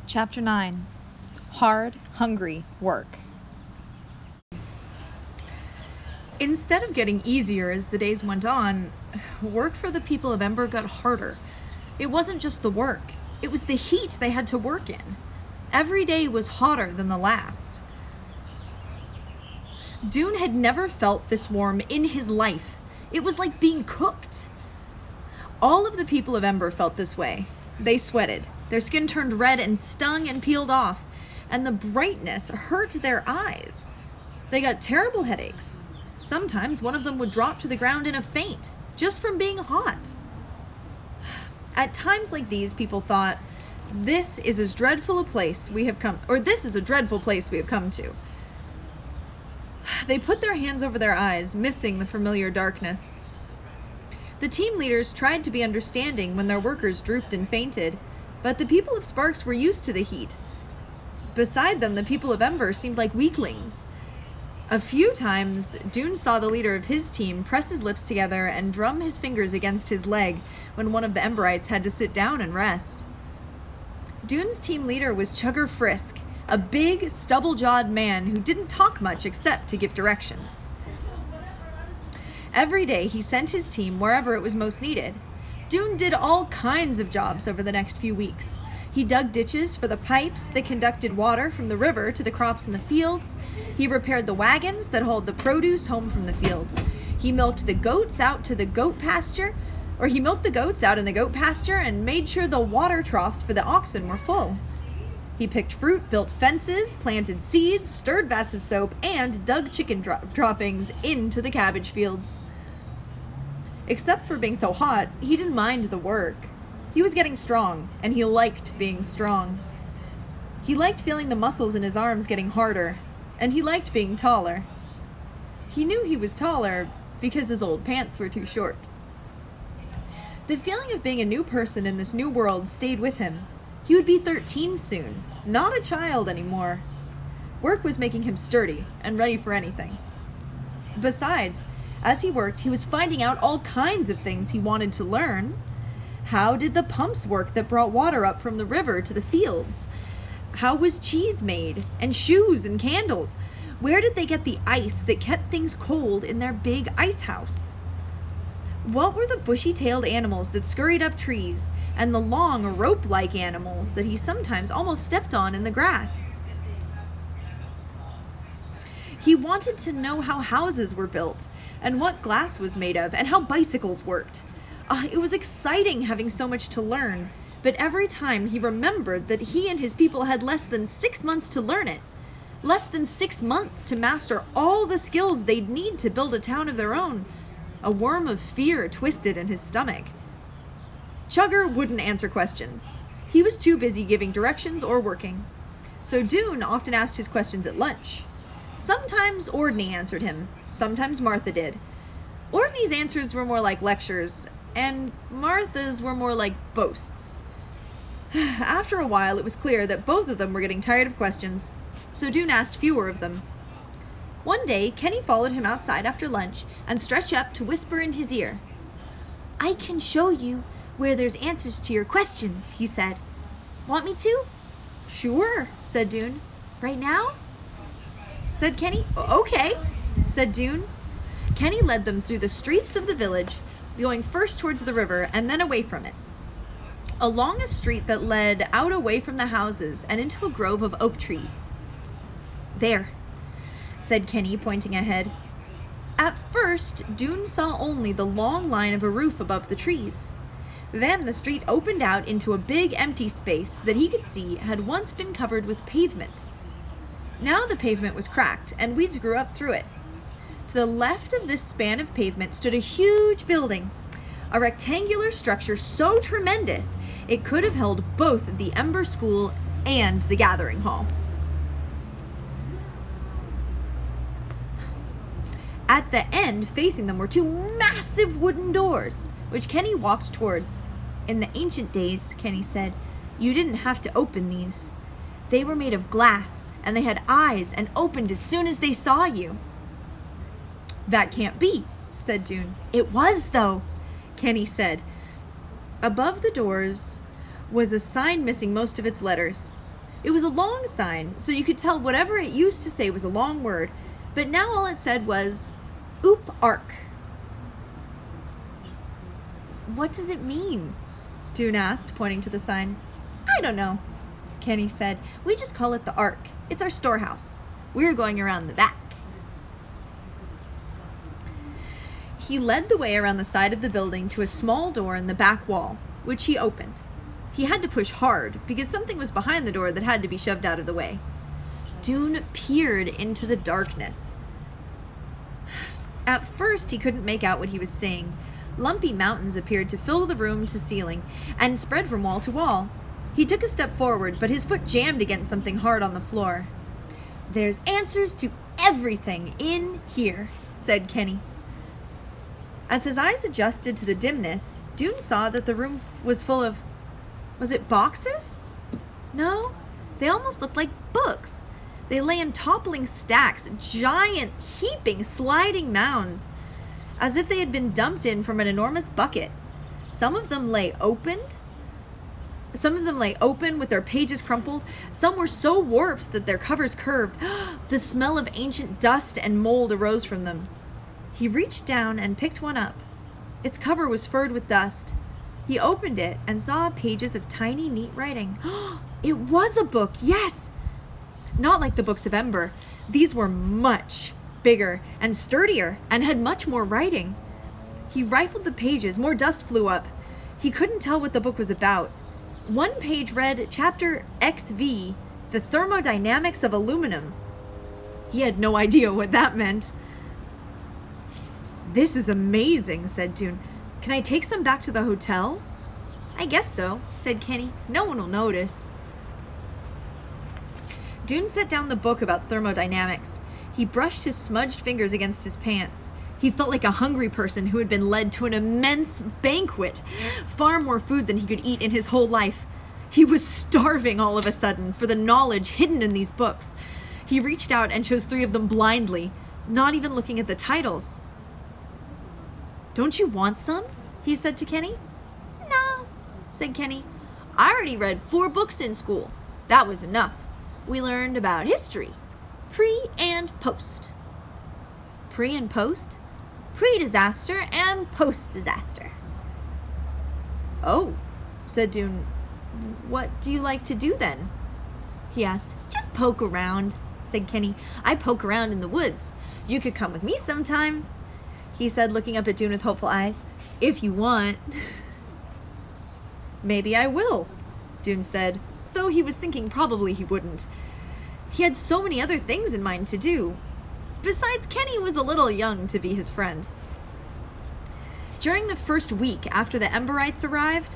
Chapter 9. Hard, Hungry Work. Instead of getting easier as the days went on, work for the people of Ember got harder. It wasn't just the work, it was the heat they had to work in. Every day was hotter than the last. Dune had never felt this warm in his life. It was like being cooked. All of the people of Ember felt this way. They sweated. Their skin turned red and stung and peeled off, and the brightness hurt their eyes. They got terrible headaches. Sometimes one of them would drop to the ground in a faint, just from being hot. At times like these, people thought, this is a dreadful place we have come to. They put their hands over their eyes, missing the familiar darkness. The team leaders tried to be understanding when their workers drooped and fainted, but the people of Sparks were used to the heat. Beside them, the people of Ember seemed like weaklings. A few times, Dune saw the leader of his team press his lips together and drum his fingers against his leg when one of the Emberites had to sit down and rest. Dune's team leader was Chugger Frisk, a big, stubble-jawed man who didn't talk much except to give directions. Every day, he sent his team wherever it was most needed. Dune did all kinds of jobs over the next few weeks. He dug ditches for the pipes that conducted water from the river to the crops in the fields. He repaired the wagons that hauled the produce home from the fields. He milked the goats out to the goat pasture, or he milked the goats out in the goat pasture and made sure the water troughs for the oxen were full. He picked fruit, built fences, planted seeds, stirred vats of soap, and dug chicken droppings into the cabbage fields. Except for being so hot, he didn't mind the work. He was getting strong, and he liked being strong. He liked feeling the muscles in his arms getting harder, and he liked being taller. He knew he was taller because his old pants were too short. The feeling of being a new person in this new world stayed with him. He would be 13 soon, not a child anymore. Work was making him sturdy and ready for anything. Besides, as he worked, he was finding out all kinds of things he wanted to learn. How did the pumps work that brought water up from the river to the fields? How was cheese made? And shoes and candles? Where did they get the ice that kept things cold in their big ice house? What were the bushy-tailed animals that scurried up trees, and the long, rope-like animals that he sometimes almost stepped on in the grass? He wanted to know how houses were built, and what glass was made of, and how bicycles worked. It was exciting having so much to learn, but every time he remembered that he and his people had less than 6 months to learn it. Less than 6 months to master all the skills they'd need to build a town of their own. A worm of fear twisted in his stomach. Chugger wouldn't answer questions. He was too busy giving directions or working. So Dune often asked his questions at lunch. Sometimes Ordney answered him. Sometimes Martha did. Ordney's answers were more like lectures, and Martha's were more like boasts. After a while, it was clear that both of them were getting tired of questions, so Dune asked fewer of them. One day, Kenny followed him outside after lunch and stretched up to whisper in his ear. "I can show you where there's answers to your questions," he said. "Want me to?" "Sure," said Dune. "Right now?" said Kenny. "Okay," said Dune. Kenny led them through the streets of the village, going first towards the river and then away from it. Along a street that led out away from the houses and into a grove of oak trees. "There," said Kenny, pointing ahead. At first, Dune saw only the long line of a roof above the trees. Then the street opened out into a big empty space that he could see had once been covered with pavement. Now the pavement was cracked, and weeds grew up through it. To the left of this span of pavement stood a huge building, a rectangular structure so tremendous it could have held both the Ember School and the Gathering Hall. At the end, facing them, were two massive wooden doors, which Kenny walked towards. "In the ancient days," Kenny said, "you didn't have to open these. They were made of glass, and they had eyes and opened as soon as they saw you." "That can't be," said Dune. "It was, though," Kenny said. Above the doors was a sign missing most of its letters. It was a long sign, so you could tell whatever it used to say was a long word, but now all it said was, Oop Ark. What does it mean? Dune asked, pointing to the sign. I don't know, Kenny said. We just call it the Ark. It's our storehouse. We're going around the back. He led the way around the side of the building to a small door in the back wall, which he opened. He had to push hard, because something was behind the door that had to be shoved out of the way. Dune peered into the darkness. At first, he couldn't make out what he was seeing. Lumpy mountains appeared to fill the room to ceiling and spread from wall to wall. He took a step forward, but his foot jammed against something hard on the floor. There's answers to everything in here, said Kenny. As his eyes adjusted to the dimness, Dune saw that the room was full of... Was it boxes? No, they almost looked like books. They lay in toppling stacks, giant, heaping, sliding mounds, as if they had been dumped in from an enormous bucket. Some of them lay open with their pages crumpled. Some were so warped that their covers curved. The smell of ancient dust and mold arose from them. He reached down and picked one up. Its cover was furred with dust. He opened it and saw pages of tiny, neat writing. It was a book, yes! Not like the books of Ember. These were much bigger and sturdier and had much more writing. He rifled the pages. More dust flew up. He couldn't tell what the book was about. One page read Chapter XV, The Thermodynamics of Aluminum. He had no idea what that meant. This is amazing, said Dune. Can I take some back to the hotel? I guess so, said Kenny. No one will notice. Dune set down the book about thermodynamics. He brushed his smudged fingers against his pants. He felt like a hungry person who had been led to an immense banquet, far more food than he could eat in his whole life. He was starving all of a sudden for the knowledge hidden in these books. He reached out and chose 3 of them blindly, not even looking at the titles. Don't you want some? He said to Kenny. No, said Kenny. I already read 4 books in school. That was enough. We learned about history, pre and post. Pre and post? Pre-disaster and post-disaster. Oh, said Dune. What do you like to do then? He asked. Just poke around, said Kenny. I poke around in the woods. You could come with me sometime, he said, looking up at Dune with hopeful eyes. If you want. Maybe I will, Dune said, though he was thinking probably he wouldn't. He had so many other things in mind to do. Besides, Kenny was a little young to be his friend. During the first week after the Emberites arrived,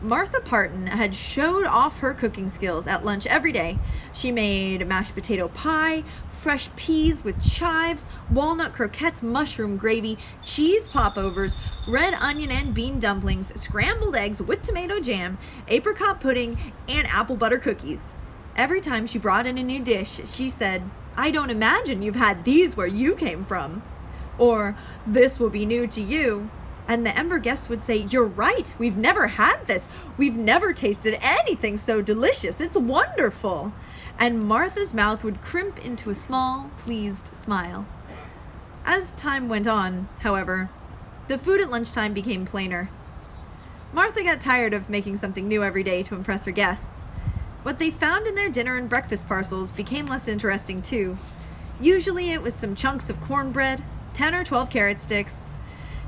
Martha Parton had showed off her cooking skills at lunch every day. She made mashed potato pie, fresh peas with chives, walnut croquettes, mushroom gravy, cheese popovers, red onion and bean dumplings, scrambled eggs with tomato jam, apricot pudding, and apple butter cookies. Every time she brought in a new dish, she said, I don't imagine you've had these where you came from. Or, this will be new to you. And the Ember guests would say, you're right, we've never had this. We've never tasted anything so delicious. It's wonderful. And Martha's mouth would crimp into a small, pleased smile. As time went on, however, the food at lunchtime became plainer. Martha got tired of making something new every day to impress her guests. What they found in their dinner and breakfast parcels became less interesting too. Usually it was some chunks of cornbread, 10 or 12 carrot sticks,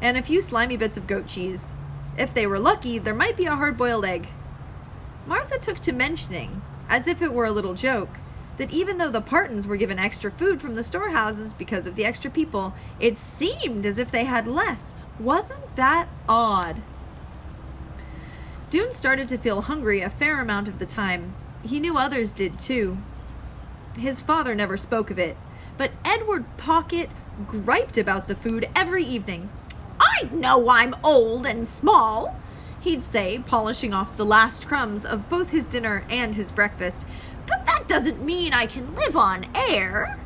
and a few slimy bits of goat cheese. If they were lucky, there might be a hard-boiled egg. Martha took to mentioning, as if it were a little joke, that even though the Partons were given extra food from the storehouses because of the extra people, it seemed as if they had less. Wasn't that odd? Dune started to feel hungry a fair amount of the time. He knew others did too. His father never spoke of it, but Edward Pocket griped about the food every evening. I know I'm old and small, he'd say, polishing off the last crumbs of both his dinner and his breakfast, but that doesn't mean I can live on air.